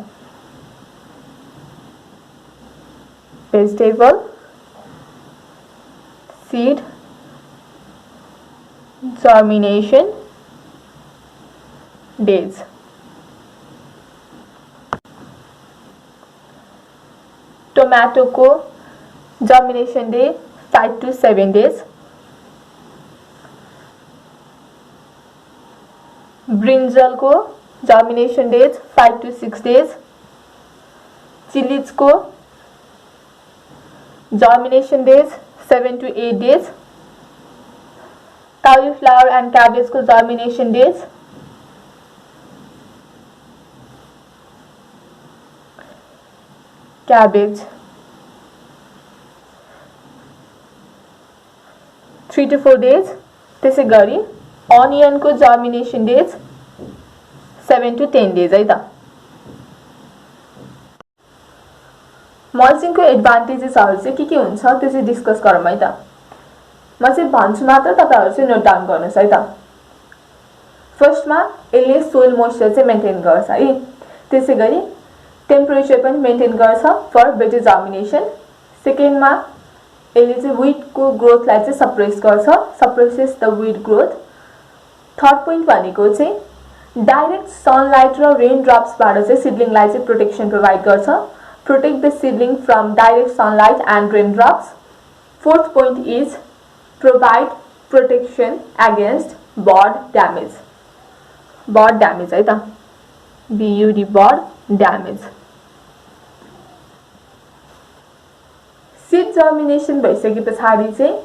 Vegetable seed germination days. Tomato को germination day 5 to 7 days. Brinjal को germination days 5 to 6 days. Chilies को germination days 7 to 8 days. Cauliflower and cabbage को germination days cabbage 3 to 4 days. त्यसैगरी अनियनको जर्मिनेसन डेज 7 to 10 days है त। मल्चिङको एडभान्टेजेसहरु चाहिँ के हुन्छ त्यो चाहिँ डिस्कस गरौँ है त। म चाहिँ भन्छु मात्र, तपाईहरु चाहिँ नोट डाउन गर्नुस् है त। फर्स्टमा यसले सोइल मोइस्चर चाहिँ मेन्टेन गर्छ है। त्यसैगरी टेम्परेचर पनि मेन्टेन गर्छ फर बेटर जर्मिनेसन। सेकेन्डमा यसले चाहिँ विडको ग्रोथलाई चाहिँ सप्रेस गर्छ, suppresses the weed growth. Third point भनेको चाहिँ डाइरेक्ट सनलाइट र रेन ड्रप्सबाट चाहिँ सिडलिङलाई चाहिँ प्रोटेक्सन प्रोभाइड गर्छ, protect the seedling from direct sunlight and rain drops. Fourth point is provide protection against bud damage. Bud damage है त, BUD bud damage. Seed germination भइसके पछाडि चाहिँ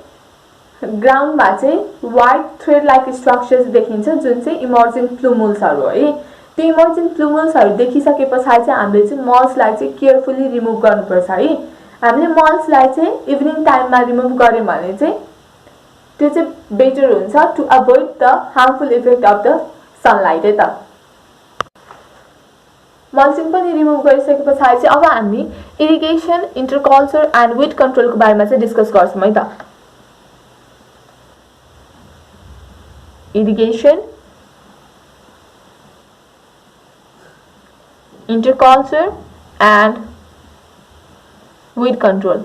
ग्राउन्डमा चाहिँ व्हाइट थ्रेड लाइक स्ट्रक्चर्स देखिन्छ जुन चाहिँ इमर्जिङ प्लुमुल्सहरु है। त्यो इमर्जिङ प्लुमुल्सहरु देखिसके पछाडि चाहिँ हामीले चाहिँ मल्चलाई चाहिँ केयरफुली रिमुभ गर्नुपर्छ है। हामीले मल्चलाई चाहिँ इभिनिङ टाइममा रिमुभ गर्यौं भने चाहिँ त्यो चाहिँ बेटर हुन्छ to avoid the harmful effect of the sunlight है त। मल्चिङ पनि रिमुभ गरिसके पछाडि चाहिँ अब हामी इरिगेसन, इन्टरकल्चर एन्ड विड कन्ट्रोलको बारेमा चाहिँ डिस्कस गर्छौं है त। Irrigation, interculture and weed control.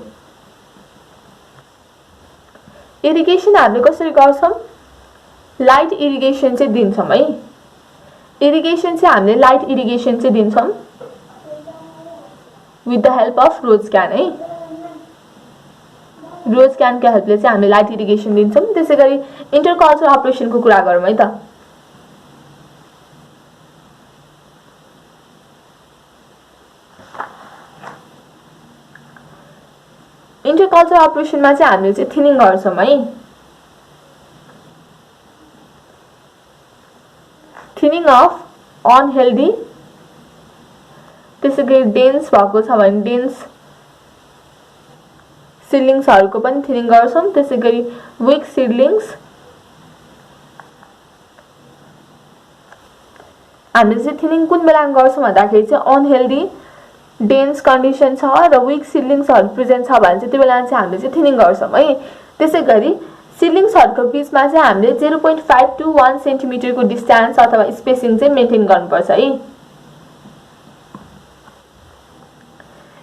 Irrigation हामीले कसरी गर्छौं? लाइट इरिगेसन चाहिँ दिन्छौं है। इरिगेसन चाहिँ हामीले लाइट इरिगेसन चाहिँ दिन्छौं with the help of rose can है। रोज क्यानको हेल्पले चाहिँ हामीले लाइट इरिगेसन दिन्छौं। त्यसैगरी इन्टरकल्चर अपरेसनको कुरा गरौँ है त। इन्टरकल्चर अपरेसनमा चाहिँ हामीले चाहिँ थिनिङ गर्छौं है। थिनिङ अफ अनहेल्दी, त्यसैगरी डेन्स भएको छ भने डेन्स सिडलिङ्सहरुको पनि थिनिङ गर्छौं। त्यसैगरी विक सिडलिङ्स हामीले चाहिँ थिनिङ कुन बेलामा गर्छौं भन्दाखेरि चाहिँ अनहेल्दी डेन्स कन्डिसन छ र विक सिडलिङ्सहरु प्रेजेन्ट छ भने चाहिँ त्यो बेला चाहिँ हामीले चाहिँ थिनिङ गर्छौं है। त्यसैगरी सिडलिङ्सहरुको बीचमा चाहिँ हामीले 0.5 to 1 सेन्टिमिटरको डिस्टेन्स अथवा स्पेसिङ चाहिँ मेन्टेन गर्नुपर्छ है।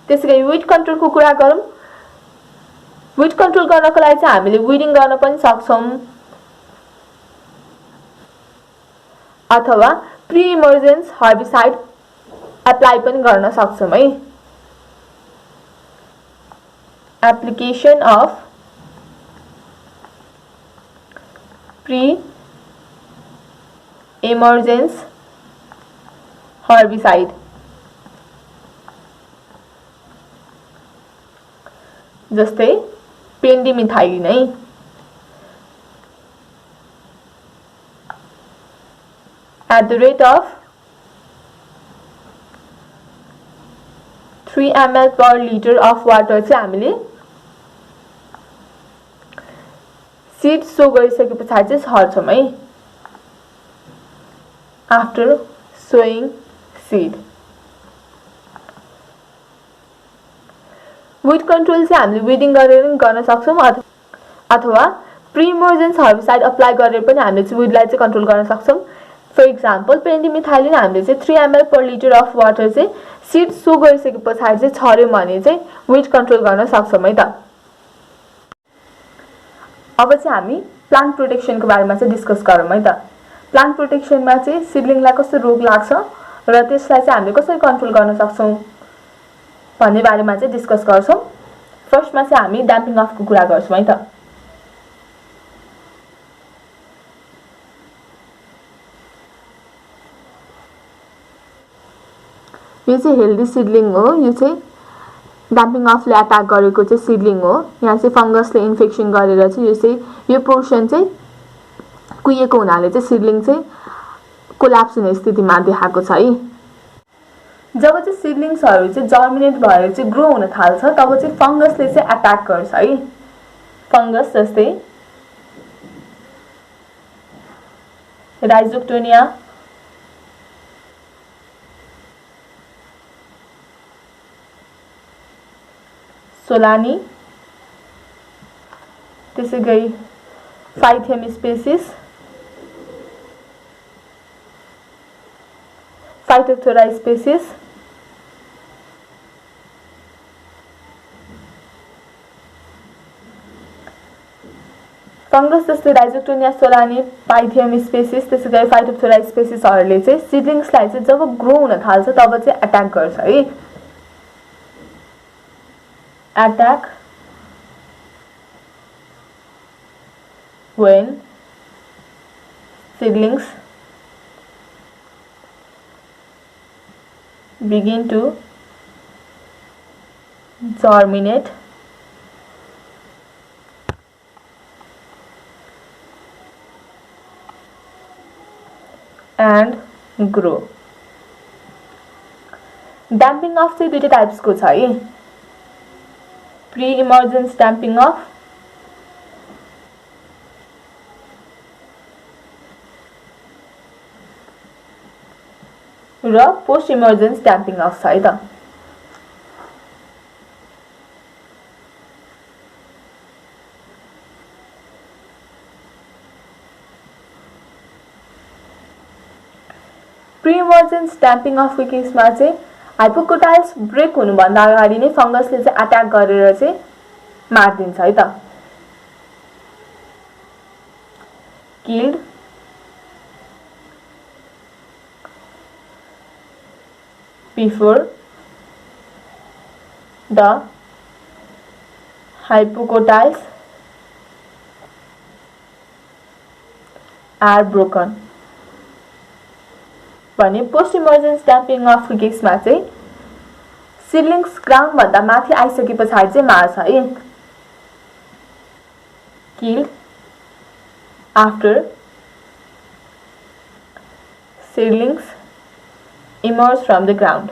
त्यसैगरी विड कन्ट्रोलको कुरा गरौँ। विड कन्ट्रोल गर्नको लागि चाहिँ हामीले विडिङ गर्न पनि सक्छौं अथवा प्री इमर्जेन्स हर्बिसाइड एप्लाई पनि गर्न सक्छौं है। Application of pre emergence herbicide जस्तै पेन्डिमिथाइलिन है। At the rate of 3 ml per liter of water चाहिँ हामीले सीड सो गरिसके पछाडि चाहिँ छर्छौं है। After sowing seed weed control चाहिँ हामीले विडिङ गरेर पनि गर्न सक्छौं अथवा प्री इमर्जेन्स हर्बिसाइड अप्लाई गरेर पनि हामीले चाहिँ विडलाई चाहिँ कन्ट्रोल गर्न सक्छौं। फर एक्जाम्पल पेन्डिमिथाइलिन हामीले चाहिँ 3 ml per liter of water चाहिँ सीड सो गरिसके पछाडि चाहिँ छर्यौं भने चाहिँ विड कन्ट्रोल गर्न सक्छौं है त। अब चाहिँ हामी प्लान्ट प्रोटेक्सनको बारेमा चाहिँ डिस्कस गरौँ है त। प्लान्ट प्रोटेक्सनमा चाहिँ सिडलिङलाई कस्तो रोग लाग्छ र त्यसलाई चाहिँ हामीले कसरी कन्ट्रोल गर्न सक्छौं भन्ने बारेमा चाहिँ डिस्कस गर्छौं। फर्स्टमा चाहिँ हामी ड्याम्पिङ अफको कुरा गर्छौं है त। यो चाहिँ हेल्दी सिडलिङ हो। यो चाहिँ ड्याम्पिङ अफले अट्याक गरेको चाहिँ सिडलिङ हो। यहाँ चाहिँ फंगसले इन्फेक्सन गरेर चाहिँ यो पोर्सन चाहिँ कुहिएको हुनाले चाहिँ सिडलिङ चाहिँ कोल्याप्स हुने स्थितिमा देखाएको छ है। जब चाहिँ सिडलिङ्सहरु चाहिँ जर्मिनेट भएर चाहिँ ग्रो हुन थाल्छ तब चाहिँ फंगसले चाहिँ अट्याक गर्छ है। फंगस जस्तै राइजोक्टोनिया, सोलानी, त्यसै गरी फाइथियम स्पेसिस, फाइटोप्थोरा स्पेसिस, फंगस जस्तै राइजोक्टोनिया, सोलानी, पाइथियम स्पेसिस, त्यसै गरी फाइटोप्थोरा स्पेसिसहरूले चाहिँ सिडलिङ्सलाई चाहिँ जब ग्रो हुन थाल्छ तब चाहिँ अट्याक गर्छ है। Attack when seedlings begin to germinate and grow. Damping of चाहिँ दुईटा टाइप्सको छ है। प्री इमर्जेन्स डैम्पिंग अफ र पोस्ट इमर्जेन्स डैम्पिंग अफ छ है त। प्री इमर्जेन्स डैम्पिंग अफ को केसमा चाहिँ हाइपोकोटाइल्स ब्रेक हुनुभन्दा अगाडि नै फंगसले चाहिँ अट्याक गरेर चाहिँ मार्दिन्छ है त। Killed before the hypocotyls are broken। भने पोस्ट इमर्जेन्स डैम्पिंग अफ को केसमा चाहिँ सिडलिङ्स ग्राउन्ड भन्दा माथि आइसके पछाडि चाहिँ मार्छ है। Killed after seedlings emerge from the ground।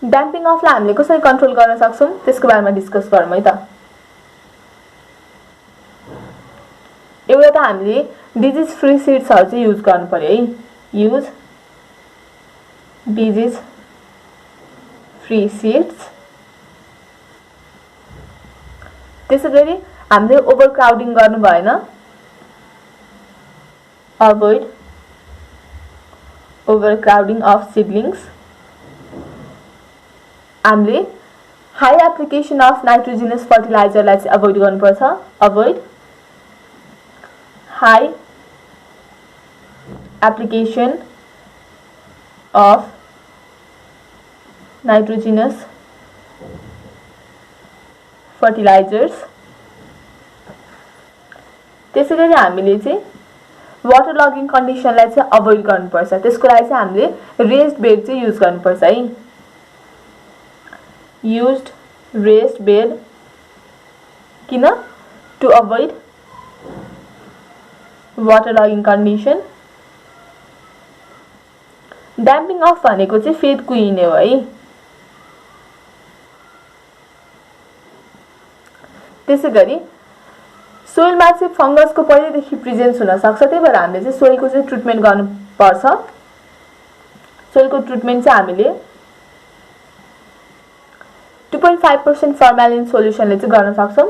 Damping अफलाई हामीले कसरी कन्ट्रोल गर्न सक्छौं त्यसको बारेमा डिस्कस गरौँ है त। एउटा त हामीले डिजिज फ्री सीड्सहरु चाहिँ युज गर्नु पर्यो है। Use disease free seeds. त्यसैगरी हामीले ओभरक्राउडिङ गर्नु भएन। Avoid overcrowding of seedlings. हामीले हाई एप्लिकेसन अफ नाइट्रोजिनस फर्टिलाइजरलाई चाहिँ अभोइड गर्नुपर्छ। Avoid high application of nitrogenous fertilizers. त्यसैगरी हामीले चाहिँ वाटर लगिङ कन्डिसनलाई चाहिँ अभोइड गर्नुपर्छ। त्यसको लागि चाहिँ हामीले रेस्ड बेड चाहिँ युज गर्नुपर्छ है। युज्ड रेस्ड बेड किन? To avoid water लगिङ condition. Damping off भनेको चाहिँ फेड क्वीन हो है। त्यसैगरी सोइलमा चाहिँ फंगसको पहिलेदेखि प्रेजेन्स हुन सक्छ, त्यही भएर हामीले चाहिँ सोइलको चाहिँ ट्रिटमेन्ट गर्नुपर्छ। सोइलको ट्रिटमेन्ट चाहिँ हामीले 2.5% फर्मालिन सोल्युसनले चाहिँ गर्न सक्छौं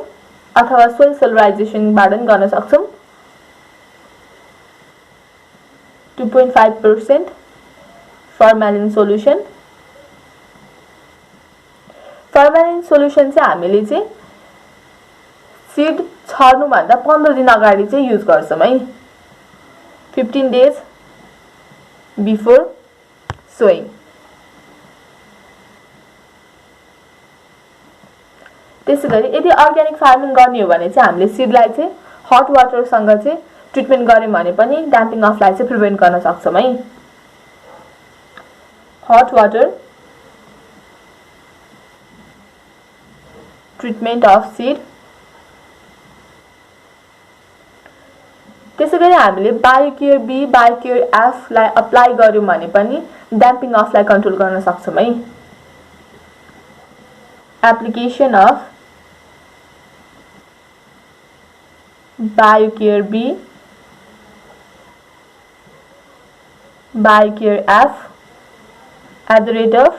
अथवा सोइल सेलुलाइजेसनबाट पनि गर्न सक्छौं। 2.5% फर्मालिन सोल्युसन। फर्मालिन सोल्युसन चाहिँ हामीले चाहिँ सीड छर्नु भन्दा 15 दिन अगाडि चाहिँ युज गर्छौं है। 15 days बिफोर सोइङ। त्यसैगरी यदि अर्ग्यानिक फार्मिङ गर्ने हो भने चाहिँ हामीले सीडलाई चाहिँ हट वाटरसँग चाहिँ ट्रिटमेन्ट गर्यौं भने पनि डैम्पिंग अफलाई चाहिँ प्रिभेन्ट गर्न सक्छौं है। Hot water treatment of seed. त्यसैगरी हामीले बायोक्योर बी बायोक्योर एफ लाई अप्लाई गर्यौं भने पनि डैम्पिंग अफलाई कन्ट्रोल गर्न सक्छौं है। Application of BioCare B, BioCare F @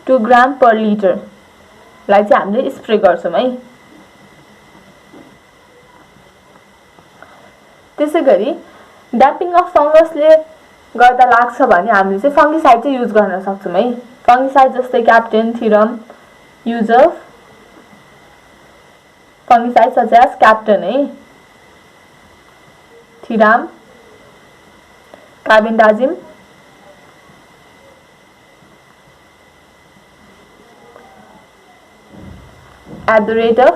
2 gram per litre लाई चाहिँ हामीले स्प्रे गर्छौं है। त्यसैगरी ड्याम्पिङ अफ फंगसले गर्दा लाग्छ भने हामीले चाहिँ फंगिसाइड चाहिँ युज गर्न सक्छौं है। फंगिसाइड जस्तै captan thiram use of fungicide such as captan है, thiram, carbendazim, @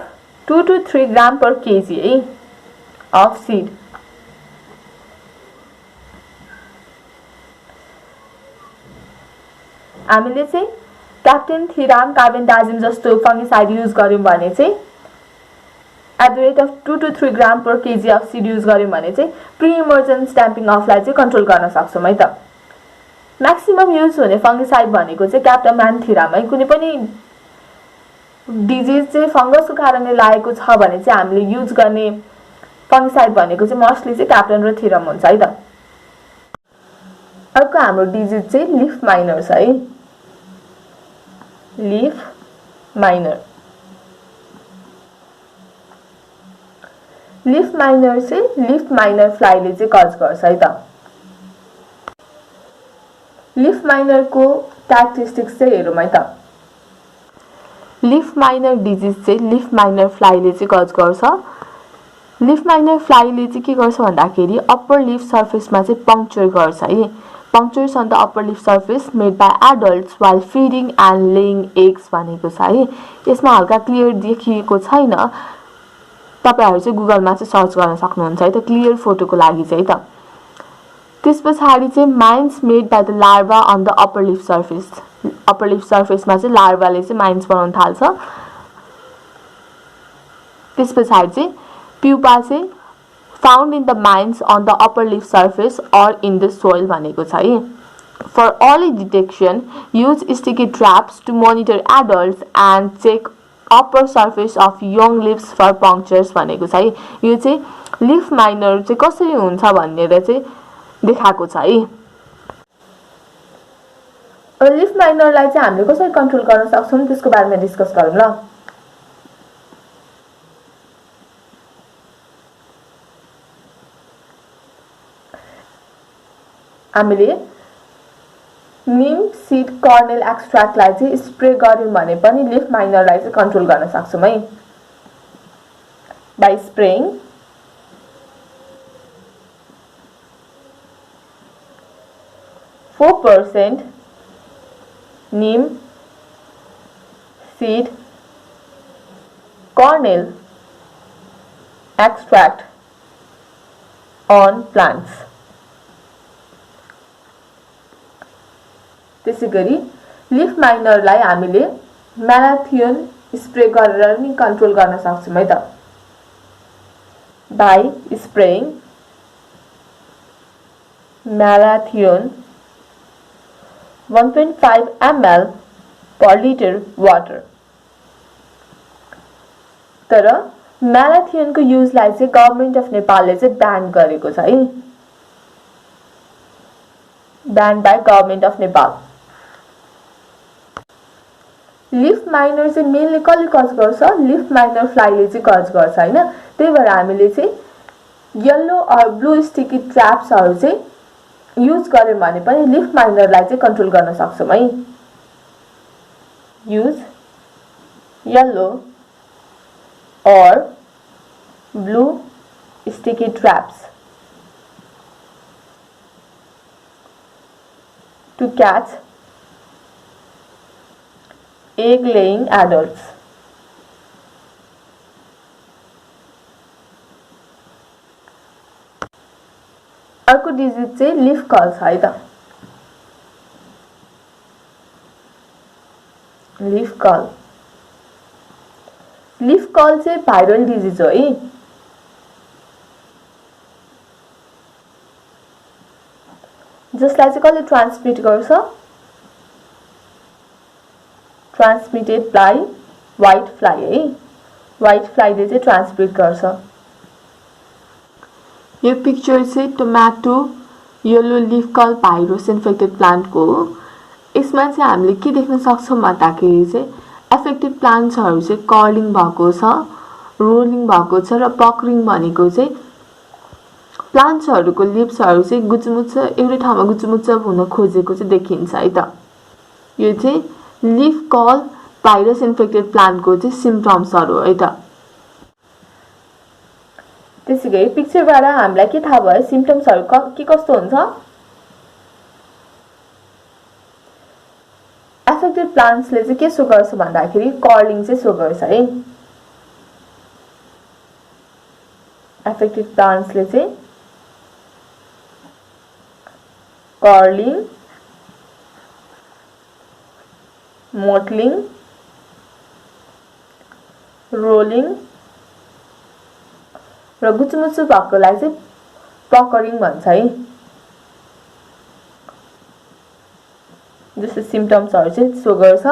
2 to 3 gram per kg है of seed। हामीले चाहिँ क्याप्टेन थिराम कार्बेन्डाजिम जस्तो फंगिसाइड युज गर्यौं भने चाहिँ @ 2 to 3 gram per kg of seed use गर्यौं भने चाहिँ प्री इमर्जेन्स ड्याम्पिङ अफलाई चाहिँ कन्ट्रोल गर्न सक्छौं है त। म्याक्सिमम युज हुने फंगिसाइड भनेको चाहिँ क्याप्टम एन्ड थिराम है। कुनै पनि डिजिज चाहिँ फंगसको कारणले लागेको छ भने चाहिँ हामीले युज गर्ने फंगिसाइड भनेको चाहिँ मोस्टली चाहिँ क्याप्टन र थिरम हुन्छ है त। अर्को हाम्रो डिजिज चाहिँ लिफ माइनर छ है, लिफ माइनर। लिफ माइनर चाहिँ लिफ माइनर फ्लाइले चाहिँ कज गर्छ है त। लिफ माइनर को क्यारेक्टरिस्टिक्स चाहिँ हेरौँ है त। लिफ माइनर डिजिज चाहिँ लिफ माइनर फ्लाइले चाहिँ कज गर्छ। लिफ माइनर फ्लाइले चाहिँ के गर्छ भन्दाखेरि अप्पर लिफ सर्फेसमा चाहिँ पंक्चर गर्छ है। Punctures on the upper leaf surface made by adults while feeding and laying eggs भनेको छ है। यसमा हल्का क्लियर देखिएको छैन, तपाईहरु चाहिँ गुगलमा चाहिँ सर्च गर्न सक्नुहुन्छ है त क्लियर फोटोको लागि चाहिँ त। त्यसपछि चाहिँ mines made by the larva on the upper leaf surface. Upper leaf सर्फेसमा चाहिँ लार्भाले चाहिँ माइन्स बनाउन थाल्छ। त्यसपछि चाहिँ प्युपा चाहिँ found in the mines on the upper leaf surface or in the soil भनेको छ है। For early detection use sticky traps to monitor adults and check upper surface of young leaves for punctures भनेको छ है। यो चाहिँ leaf miner चाहिँ कसरी हुन्छ भनेर चाहिँ देखाएको छ है। अब लिफ माइनरलाई चाहिँ हामीले कसरी कन्ट्रोल गर्न सक्छौं त्यसको बारेमा डिस्कस गरौँ ल। हामीले नीम सीड कर्नेल एक्सट्र्याक्टलाई चाहिँ स्प्रे गर्यौं भने पनि लिफ माइनरलाई चाहिँ कन्ट्रोल गर्न सक्छौं है। By spraying 4% neem seed kernel extract on plants। त्यसैगरी लिफ माइनरलाई हामीले म्यालाथियोन स्प्रे गरेर नि कन्ट्रोल गर्न सक्छौं है त। By spraying malathion 1.5 ml per liter water। तर म्यालाथियोनको युजलाई चाहिँ गभर्नमेन्ट अफ नेपालले चाहिँ ब्यान गरेको छ है। Ban by government of Nepal. Leaf miner चाहिँ मेनली कसले कज गर्छ? लिफ माइनर फ्लाइले चाहिँ कज गर्छ हैन। त्यही भएर हामीले चाहिँ येलो अर ब्लू स्टिकी ट्र्याप्सहरु चाहिँ युज गर्यौं भने पनि लिफ माइनरलाई चाहिँ कन्ट्रोल गर्न सक्छौं है। Use yellow or blue sticky traps to catch egg laying adults। अर्को डिजिज चाहिँ लिफ कर्ल छ है त। लिफ कर्ल चाहिँ भाइरल डिजिज हो है। जसलाई चाहिँ कसले ट्रान्समिट गर्छ? ट्रान्समिटेड बाइ व्हाइट फ्लाई है। व्हाइट फ्लाइले चाहिँ ट्रान्समिट गर्छ। यो पिक्चर चाहिँ tomato yellow leaf curl virus infected प्लान्टको हो। यसमा चाहिँ हामीले के देख्न सक्छौं भन्दाखेरि चाहिँ एफेक्टेड प्लान्ट्सहरु चाहिँ कर्लिङ भएको छ, रोलिङ भएको छ र पकरिङ भनेको चाहिँ प्लान्ट्सहरुको लिप्सहरु चाहिँ गुचमुच्च एउटै ठाउँमा गुचमुच्च हुन खोजेको चाहिँ देखिन्छ है त। यो चाहिँ लिफ कर्ल भाइरस इन्फेक्टेड प्लान्टको चाहिँ सिम्पटम्सहरु हो है त। त्यसैगरी पिक्चरबाट हामीलाई के थाहा भयो सिम्पटम्सहरु के कस्तो हुन्छ? एफेक्टेड प्लान्ट्सले चाहिँ के सो गर्छ भन्दाखेरि कर्लिङ चाहिँ सो गर्छ है। एफेक्टेड प्लान्ट्सले चाहिँ कर्लिङ, मोटलिङ, रोलिङ र गुचमुच्चु भएकोलाई चाहिँ पकरिङ भन्छ है। जस्तो सिम्पटम्सहरु चाहिँ सो गर्छ।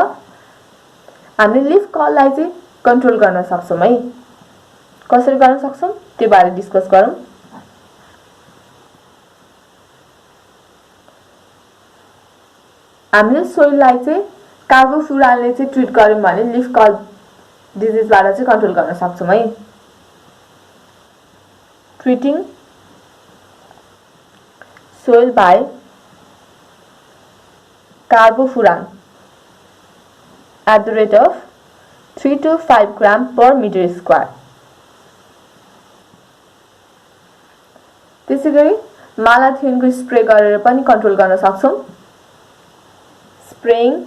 हामीले लिफ कर्ललाई चाहिँ कन्ट्रोल गर्न सक्छौं है। कसरी गर्न सक्छौं त्यो बारे डिस्कस गरौँ। हामीले सोइललाई चाहिँ कार्बोफ्युरानले चाहिँ ट्रिट गर्यौं भने लिफ कर्ल डिजिजबाट चाहिँ कन्ट्रोल गर्न सक्छौं है। Treating soil by carbofuran at the rate of 3 to 5 gram per meter square. त्यसैगरी मालाथियनको स्प्रे गरेर पनि कन्ट्रोल गर्न सक्छौं। स्प्रेइङ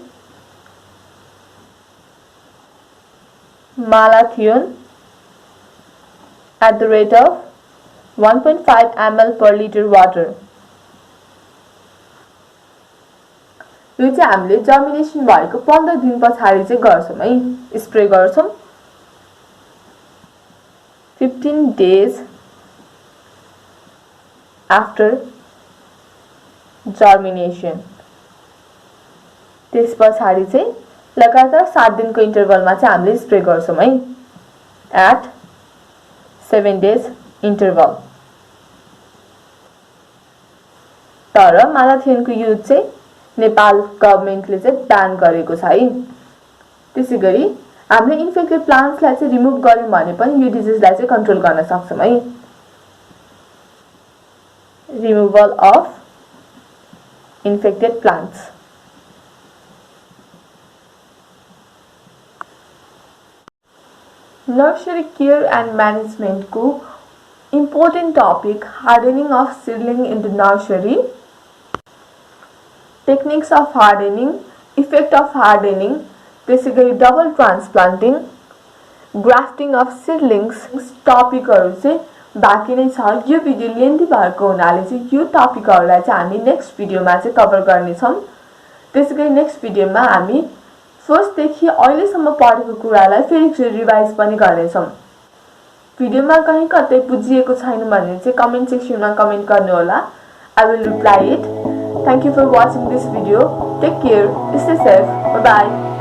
malathion at the rate of 1.5 ml per liter water. यो चाहिँ हामीले जर्मिनेसन भएको 15 दिन पछाडी चाहिँ गर्छौं है, स्प्रे गर्छौं। 15 days after germination. त्यस पछाडी चाहिँ लगातार 7 दिनको इन्टरभलमा चाहिँ हामीले स्प्रे गर्छौं है, at 7 days interval. तर मालाथियनको युज चाहिँ नेपाल गभर्नमेन्टले चाहिँ ब्यान गरेको छ है। त्यसैगरी हामीले इन्फेक्टेड प्लान्ट्सलाई चाहिँ रिमुभ गर्यौं भने पनि यो डिजिजलाई चाहिँ कन्ट्रोल गर्न सक्छौं है। Removal of infected plants. Nursery care and management को important topic hardening of seedling in the nursery, techniques of hardening, effect of hardening, त्यसैगरी double transplanting, grafting of seedlings टपिकहरु चाहिँ बाँकी नै छ। यो भिडियो लेन्थी भएको हुनाले चाहिँ यो टपिकहरुलाई चाहिँ हामी नेक्स्ट भिडियोमा चाहिँ कभर गर्ने छौं। त्यसैगरी नेक्स्ट भिडियोमा हामी फर्स्ट देखि अहिलेसम्म पढेको कुरालाई फेरि रिभाइज पनि गर्ने छौं। भिडियोमा कहीं कतै बुझिएको छैन भने चाहिँ कमेन्ट सेक्सनमा कमेन्ट गर्नु होला। I will reply it. Thank you for watching this video. Take care. Stay safe. Bye bye.